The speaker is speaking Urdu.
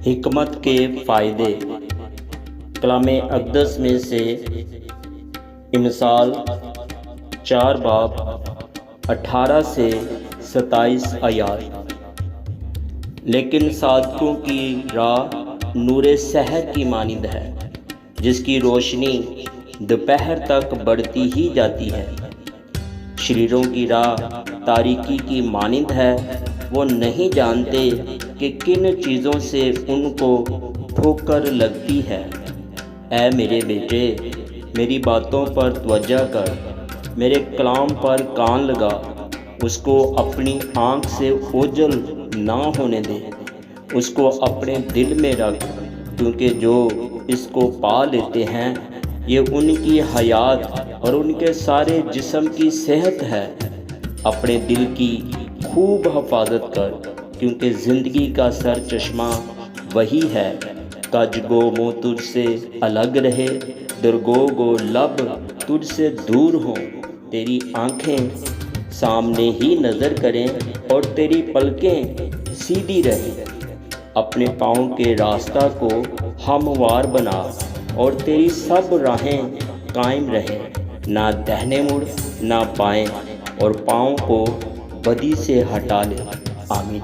حکمت کے فائدے۔ کلام اقدس میں سے امثال 4 باب 18 سے 27 آیات۔ لیکن صادقوں کی راہ نور سحر کی مانند ہے، جس کی روشنی دوپہر تک بڑھتی ہی جاتی ہے۔ شریروں کی راہ تاریکی کی مانند ہے، وہ نہیں جانتے کہ کن چیزوں سے ان کو ٹھوکر لگتی ہے۔ اے میرے بیٹے، میری باتوں پر توجہ کر، میرے کلام پر کان لگا، اس کو اپنی آنکھ سے اوجھل نہ ہونے دے، اس کو اپنے دل میں رکھ، کیونکہ جو اس کو پا لیتے ہیں یہ ان کی حیات اور ان کے سارے جسم کی صحت ہے۔ اپنے دل کی خوب حفاظت کر، کیونکہ زندگی کا سر چشمہ وہی ہے۔ کج گو منہ تجھ سے الگ رہے، درگو گو لب تجھ سے دور ہوں۔ تیری آنکھیں سامنے ہی نظر کریں اور تیری پلکیں سیدھی رہیں۔ اپنے پاؤں کے راستہ کو ہموار بنا اور تیری سب راہیں قائم رہیں۔ نہ دہنے مڑ نہ بائیں، اور پاؤں کو بدی سے ہٹا لے۔ آمین۔